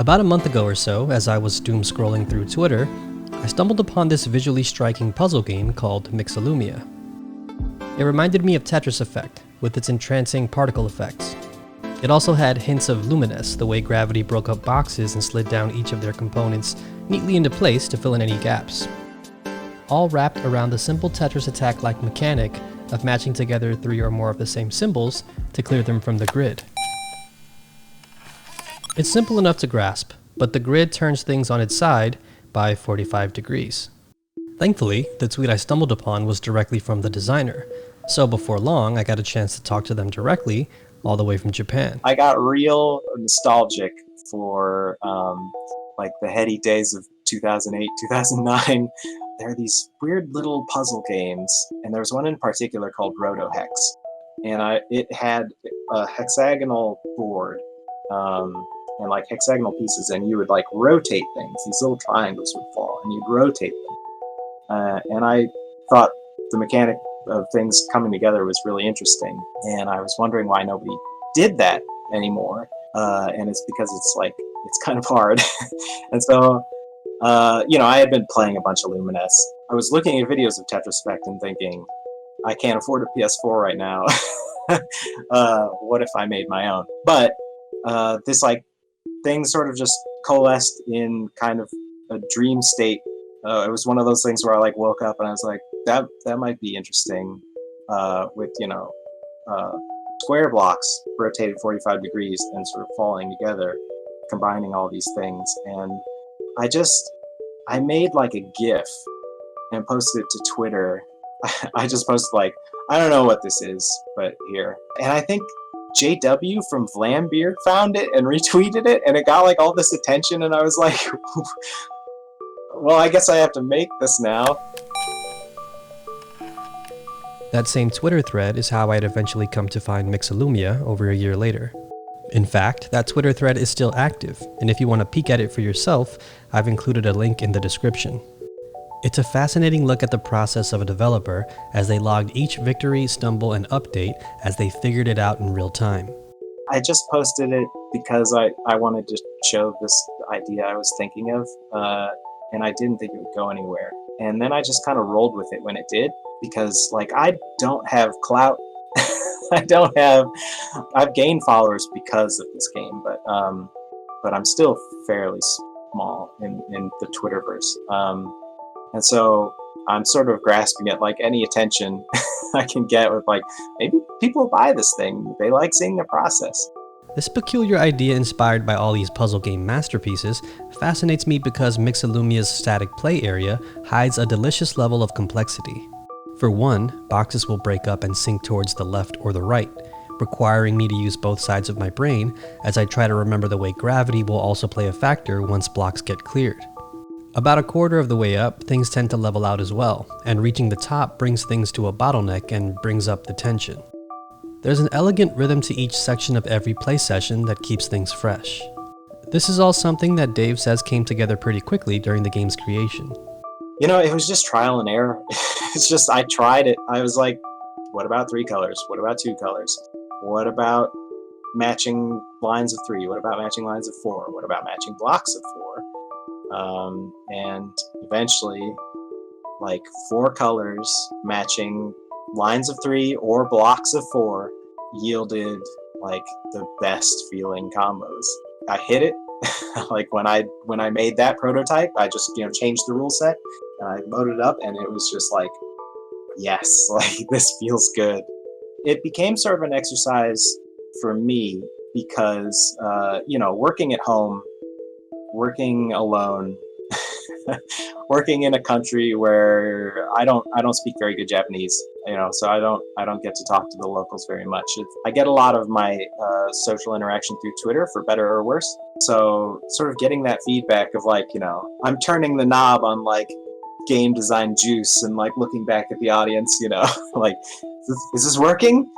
About a month ago or so, as I was doom scrolling through Twitter, I stumbled upon this visually striking puzzle game called Mixolumia. It reminded me of Tetris Effect, with its entrancing particle effects. It also had hints of Lumines, the way gravity broke up boxes and slid down each of their components neatly into place to fill in any gaps. All wrapped around the simple Tetris attack-like mechanic of matching together 3 or more of the same symbols to clear them from the grid. It's simple enough to grasp, but the grid turns things on its side by 45 degrees. Thankfully, the tweet I stumbled upon was directly from the designer, so before long I got a chance to talk to them directly, all the way from Japan. I got real nostalgic for like the heady days of 2008, 2009. There are these weird little puzzle games, and there was one in particular called Rotohex, and it had a hexagonal board and like hexagonal pieces, and you would like rotate things. These little triangles would fall, and you'd rotate them. And I thought the mechanic of things coming together was really interesting, and I was wondering why nobody did that anymore. And it's because it's kind of hard. And so, I had been playing a bunch of Lumines. I was looking at videos of Tetris Effect and thinking, I can't afford a PS4 right now. What if I made my own? But this thing sort of just coalesced in kind of a dream state. It was one of those things where I woke up and I was like, that might be interesting, with square blocks rotated 45 degrees and sort of falling together, combining all these things. And I made a GIF and posted it to Twitter. I just posted I don't know what this is, but here. And I think JW from Vlambeard found it and retweeted it, and it got all this attention, and I was like, well, I guess I have to make this now. That same Twitter thread is how I'd eventually come to find Mixolumia over a year later. In fact, that Twitter thread is still active, and if you want to peek at it for yourself, I've included a link in the description. It's a fascinating look at the process of a developer as they logged each victory, stumble, and update as they figured it out in real time. I just posted it because I wanted to show this idea I was thinking of, and I didn't think it would go anywhere. And then I just kind of rolled with it when it did, because I don't have clout. I've gained followers because of this game, but I'm still fairly small in the Twitterverse. And so I'm sort of grasping at any attention I can get with maybe people buy this thing. They like seeing the process. This peculiar idea inspired by all these puzzle game masterpieces fascinates me because Mixolumia's static play area hides a delicious level of complexity. For one, boxes will break up and sink towards the left or the right, requiring me to use both sides of my brain as I try to remember the way gravity will also play a factor once blocks get cleared. About a quarter of the way up, things tend to level out as well, and reaching the top brings things to a bottleneck and brings up the tension. There's an elegant rhythm to each section of every play session that keeps things fresh. This is all something that Dave says came together pretty quickly during the game's creation. It was just trial and error. It's just, I tried it. I was like, what about 3 colors? What about 2 colors? What about matching lines of 3? What about matching lines of 4? What about matching blocks of 4? And eventually, 4 colors matching lines of 3 or blocks of 4 yielded the best feeling combos. I hit it. when I made that prototype, I just changed the rule set and I loaded it up, and it was just yes, this feels good. It became sort of an exercise for me because working at home, working alone, working in a country where I don't speak very good Japanese, so I don't get to talk to the locals very much. I get a lot of my social interaction through Twitter, for better or worse. So sort of getting that feedback of I'm turning the knob on game design juice and looking back at the audience, is this working?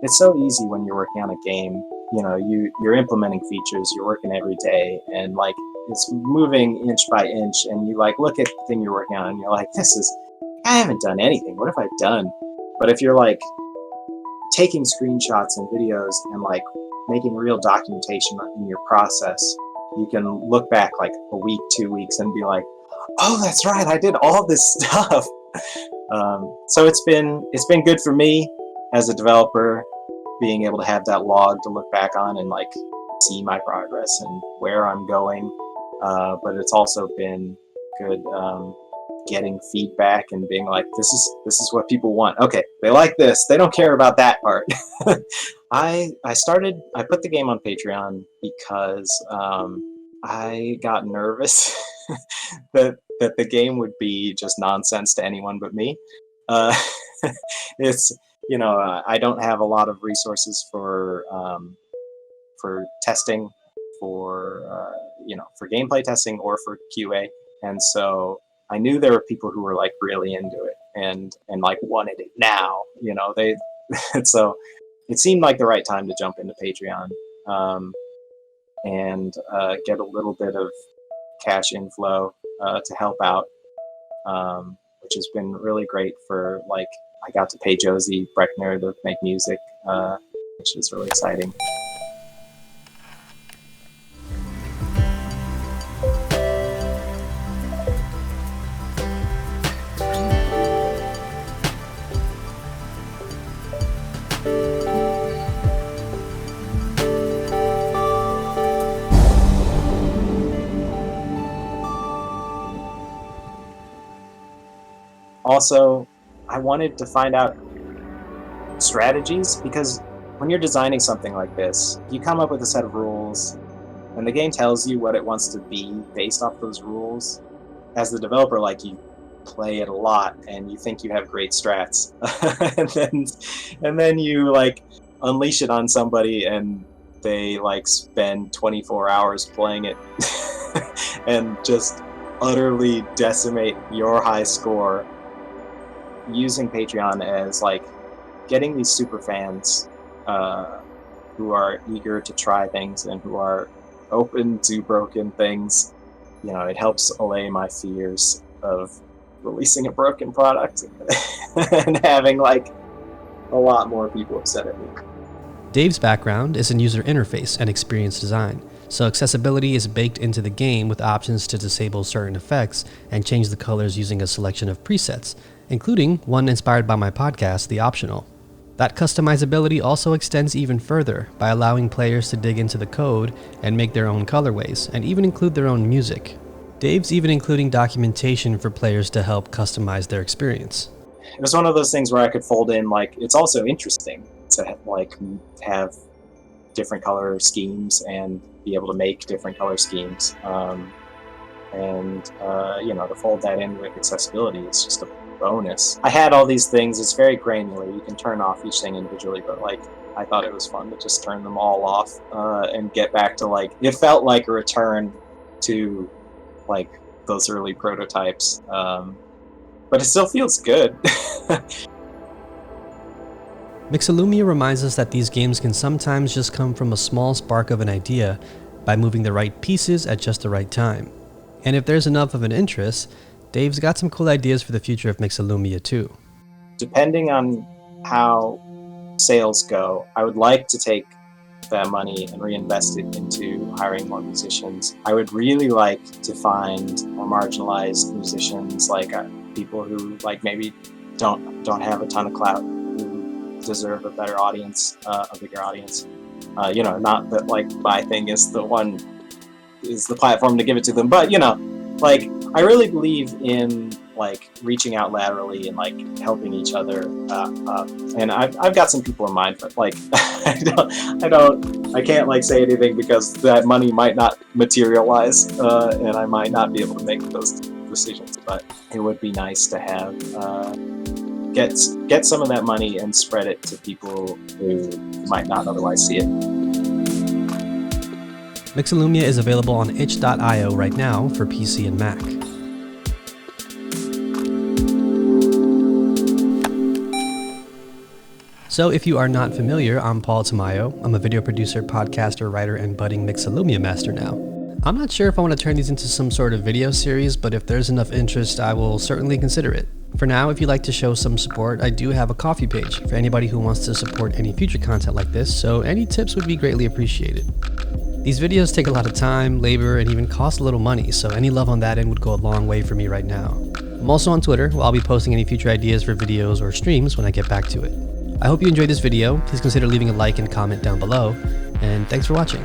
It's so easy when you're working on a game. You're implementing features, you're working every day, and it's moving inch by inch, and you look at the thing you're working on and you're I haven't done anything. What have I done? But if you're taking screenshots and videos and like making real documentation in your process, you can look back like a week, 2 weeks, and be like, oh, that's right, I did all this stuff. So it's been good for me as a developer, being able to have that log to look back on and like see my progress and where I'm going. But it's also been good getting feedback and being like, this is what people want. Okay, they like this. They don't care about that part. I put the game on Patreon because I got nervous that the game would be just nonsense to anyone but me. It's I don't have a lot of resources for testing, for gameplay testing or for QA, and so I knew there were people who were like really into it and like wanted it now. They so it seemed like the right time to jump into Patreon and get a little bit of cash inflow to help out, which has been really great for like, I got to pay Josie Breckner to make music, which is really exciting. Also, I wanted to find out strategies, because when you're designing something like this, you come up with a set of rules, and the game tells you what it wants to be based off those rules. As the developer, like, you play it a lot, and you think you have great strats, and then you like unleash it on somebody, and they like spend 24 hours playing it, and just utterly decimate your high score. Using Patreon as like getting these super fans who are eager to try things and who are open to broken things, it helps allay my fears of releasing a broken product and having like a lot more people upset at me. Dave's background is in user interface and experience design, so accessibility is baked into the game with options to disable certain effects and change the colors using a selection of presets, including one inspired by my podcast, The Optional. That customizability also extends even further by allowing players to dig into the code and make their own colorways, and even include their own music. Dave's even including documentation for players to help customize their experience. It was one of those things where I could fold in, like, it's also interesting to like have different color schemes and be able to make different color schemes. To fold that in with accessibility is just a bonus. I had all these things. It's very granular. You can turn off each thing individually, but like, I thought it was fun to just turn them all off and get back to like, it felt like a return to like those early prototypes, but it still feels good. Mixolumia reminds us that these games can sometimes just come from a small spark of an idea by moving the right pieces at just the right time. And if there's enough of an interest, Dave's got some cool ideas for the future of Mixolumia too. Depending on how sales go, I would like to take that money and reinvest it into hiring more musicians. I would really like to find more marginalized musicians, like people who like maybe don't have a ton of clout, who deserve a better audience, a bigger audience. Not that like my thing is the platform to give it to them, but like, I really believe in like reaching out laterally and like helping each other and I've got some people in mind, but like I can't like say anything because that money might not materialize and I might not be able to make those decisions, but it would be nice to have get some of that money and spread it to people who might not otherwise see it. Mixolumia is available on itch.io right now for PC and Mac. So if you are not familiar, I'm Paul Tamayo. I'm a video producer, podcaster, writer, and budding Mixolumia master now. I'm not sure if I want to turn these into some sort of video series, but if there's enough interest, I will certainly consider it. For now, if you'd like to show some support, I do have a Ko-fi page for anybody who wants to support any future content like this, so any tips would be greatly appreciated. These videos take a lot of time, labor, and even cost a little money, so any love on that end would go a long way for me right now. I'm also on Twitter, where I'll be posting any future ideas for videos or streams when I get back to it. I hope you enjoyed this video. Please consider leaving a like and comment down below, and thanks for watching.